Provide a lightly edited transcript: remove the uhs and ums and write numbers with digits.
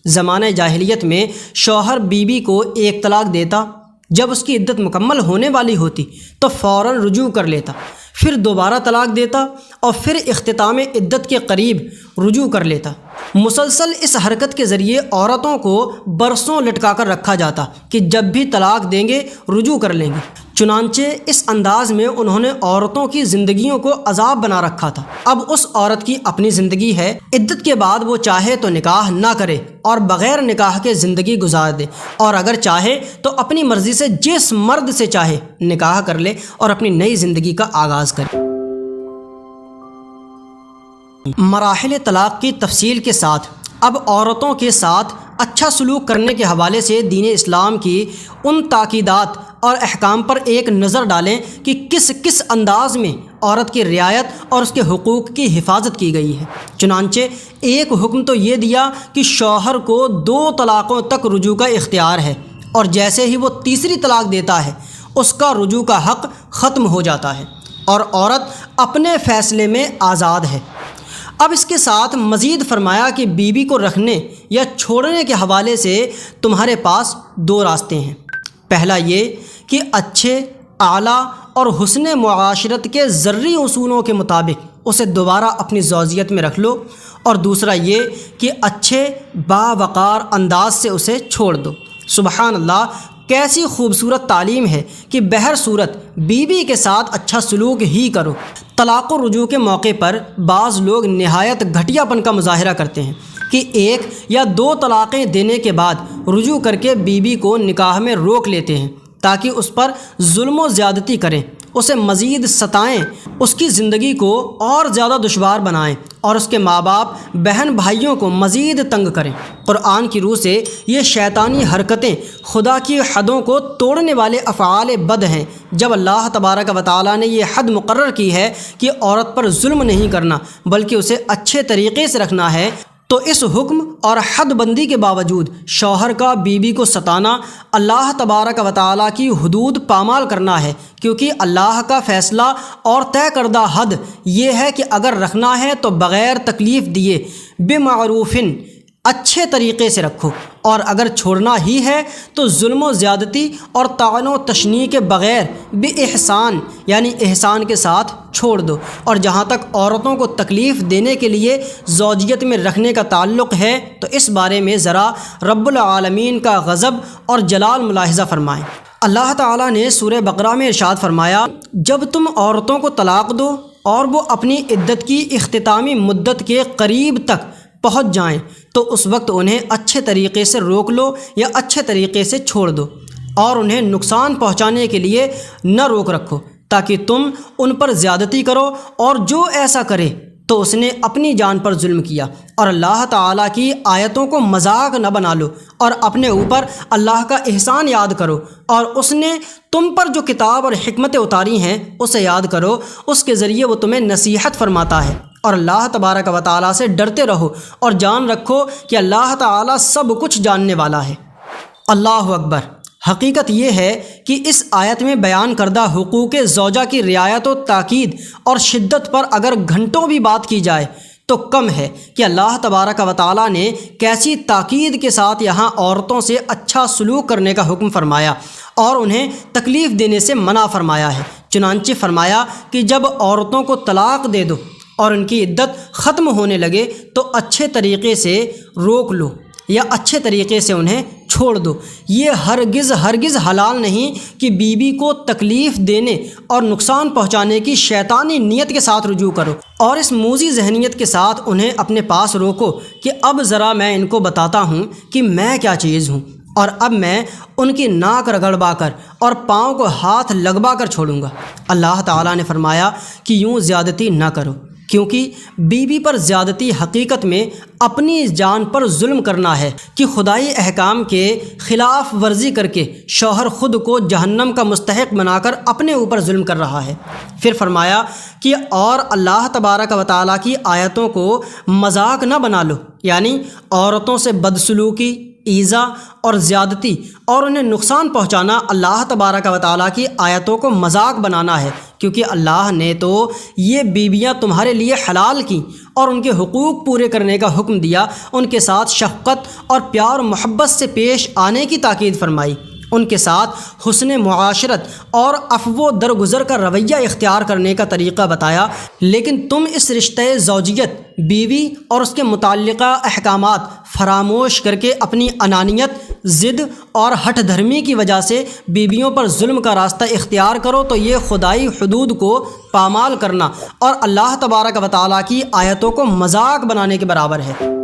زمانہ جاہلیت میں شوہر بیوی کو ایک طلاق دیتا، جب اس کی عدت مکمل ہونے والی ہوتی تو فوراً رجوع کر لیتا، پھر دوبارہ طلاق دیتا اور پھر اختتام عدت کے قریب رجوع کر لیتا۔ مسلسل اس حرکت کے ذریعے عورتوں کو برسوں لٹکا کر رکھا جاتا کہ جب بھی طلاق دیں گے رجوع کر لیں گے۔ چنانچہ اس انداز میں انہوں نے عورتوں کی زندگیوں کو عذاب بنا رکھا تھا۔ اب اس عورت کی اپنی زندگی ہے، عدت کے بعد وہ چاہے تو نکاح نہ کرے اور بغیر نکاح کے زندگی گزار دے، اور اگر چاہے تو اپنی مرضی سے جس مرد سے چاہے نکاح کر لے اور اپنی نئی زندگی کا آغاز کرے۔ مراحل طلاق کی تفصیل کے ساتھ اب عورتوں کے ساتھ اچھا سلوک کرنے کے حوالے سے دین اسلام کی ان تاکیدات اور احکام پر ایک نظر ڈالیں کہ کس کس انداز میں عورت کی رعایت اور اس کے حقوق کی حفاظت کی گئی ہے۔ چنانچہ ایک حکم تو یہ دیا کہ شوہر کو 2 طلاقوں تک رجوع کا اختیار ہے، اور جیسے ہی وہ تیسری طلاق دیتا ہے اس کا رجوع کا حق ختم ہو جاتا ہے اور عورت اپنے فیصلے میں آزاد ہے۔ اب اس کے ساتھ مزید فرمایا کہ بیوی کو رکھنے یا چھوڑنے کے حوالے سے تمہارے پاس 2 راستے ہیں۔ پہلا یہ کہ اچھے، اعلیٰ اور حسن معاشرت کے ذرّی اصولوں کے مطابق اسے دوبارہ اپنی زوجیت میں رکھ لو، اور دوسرا یہ کہ اچھے باوقار انداز سے اسے چھوڑ دو۔ سبحان اللہ، کیسی خوبصورت تعلیم ہے کہ بہر صورت بیوی کے ساتھ اچھا سلوک ہی کرو۔ طلاق و رجوع کے موقع پر بعض لوگ نہایت گھٹیا پن کا مظاہرہ کرتے ہیں کہ 1 یا 2 طلاقیں دینے کے بعد رجوع کر کے بیوی کو نکاح میں روک لیتے ہیں تاکہ اس پر ظلم و زیادتی کریں، اسے مزید ستائیں، اس کی زندگی کو اور زیادہ دشوار بنائیں اور اس کے ماں باپ بہن بھائیوں کو مزید تنگ کریں۔ قرآن کی روح سے یہ شیطانی حرکتیں خدا کی حدوں کو توڑنے والے افعال بد ہیں۔ جب اللہ تبارک و تعالیٰ نے یہ حد مقرر کی ہے کہ عورت پر ظلم نہیں کرنا بلکہ اسے اچھے طریقے سے رکھنا ہے، تو اس حکم اور حد بندی کے باوجود شوہر کا بیوی کو ستانا اللہ تبارک و تعالیٰ کی حدود پامال کرنا ہے، کیونکہ اللہ کا فیصلہ اور طے کردہ حد یہ ہے کہ اگر رکھنا ہے تو بغیر تکلیف دیے بمعروفن اچھے طریقے سے رکھو، اور اگر چھوڑنا ہی ہے تو ظلم و زیادتی اور طعن و تشنیع کے بغیر باحسان یعنی احسان کے ساتھ چھوڑ دو۔ اور جہاں تک عورتوں کو تکلیف دینے کے لیے زوجیت میں رکھنے کا تعلق ہے تو اس بارے میں ذرا رب العالمین کا غضب اور جلال ملاحظہ فرمائیں۔ اللہ تعالیٰ نے سورہ بقرہ میں ارشاد فرمایا، جب تم عورتوں کو طلاق دو اور وہ اپنی عدت کی اختتامی مدت کے قریب تک پہنچ جائیں تو اس وقت انہیں اچھے طریقے سے روک لو یا اچھے طریقے سے چھوڑ دو، اور انہیں نقصان پہنچانے کے لیے نہ روک رکھو تاکہ تم ان پر زیادتی کرو، اور جو ایسا کرے تو اس نے اپنی جان پر ظلم کیا۔ اور اللہ تعالیٰ کی آیتوں کو مذاق نہ بنا لو اور اپنے اوپر اللہ کا احسان یاد کرو، اور اس نے تم پر جو کتاب اور حکمتیں اتاری ہیں اسے یاد کرو، اس کے ذریعے وہ تمہیں نصیحت فرماتا ہے۔ اور اللہ تبارک و تعالیٰ سے ڈرتے رہو اور جان رکھو کہ اللہ تعالیٰ سب کچھ جاننے والا ہے۔ اللہ اکبر۔ حقیقت یہ ہے کہ اس آیت میں بیان کردہ حقوق زوجہ کی رعایت و تاکید اور شدت پر اگر گھنٹوں بھی بات کی جائے تو کم ہے کہ اللہ تبارک و تعالیٰ نے کیسی تاکید کے ساتھ یہاں عورتوں سے اچھا سلوک کرنے کا حکم فرمایا اور انہیں تکلیف دینے سے منع فرمایا ہے۔ چنانچہ فرمایا کہ جب عورتوں کو طلاق دے دو اور ان کی عدت ختم ہونے لگے تو اچھے طریقے سے روک لو یا اچھے طریقے سے انہیں چھوڑ دو۔ یہ ہرگز حلال نہیں کہ بیوی کو تکلیف دینے اور نقصان پہنچانے کی شیطانی نیت کے ساتھ رجوع کرو اور اس موذی ذہنیت کے ساتھ انہیں اپنے پاس روکو کہ اب ذرا میں ان کو بتاتا ہوں کہ میں کیا چیز ہوں، اور اب میں ان کی ناک رگڑوا کر اور پاؤں کو ہاتھ لگوا کر چھوڑوں گا۔ اللہ تعالیٰ نے فرمایا کہ یوں زیادتی نہ کرو، کیونکہ بیوی پر زیادتی حقیقت میں اپنی جان پر ظلم کرنا ہے کہ خدائی احکام کے خلاف ورزی کر کے شوہر خود کو جہنم کا مستحق بنا کر اپنے اوپر ظلم کر رہا ہے۔ پھر فرمایا کہ اور اللہ تبارک و تعالیٰ کی آیتوں کو مذاق نہ بنا لو، یعنی عورتوں سے بدسلوکی، ایذا اور زیادتی اور انہیں نقصان پہنچانا اللہ تبارک و تعالیٰ کی آیتوں کو مذاق بنانا ہے، کیونکہ اللہ نے تو یہ بیویاں تمہارے لیے حلال کیں اور ان کے حقوق پورے کرنے کا حکم دیا، ان کے ساتھ شفقت اور پیار و محبت سے پیش آنے کی تاکید فرمائی، ان کے ساتھ حسن معاشرت اور عفو و درگزر کا رویہ اختیار کرنے کا طریقہ بتایا۔ لیکن تم اس رشتہ زوجیت، بیوی اور اس کے متعلقہ احکامات فراموش کر کے اپنی انانیت، ضد اور ہٹ دھرمی کی وجہ سے بیویوں پر ظلم کا راستہ اختیار کرو تو یہ خدائی حدود کو پامال کرنا اور اللہ تبارک و تعالیٰ کی آیتوں کو مذاق بنانے کے برابر ہے۔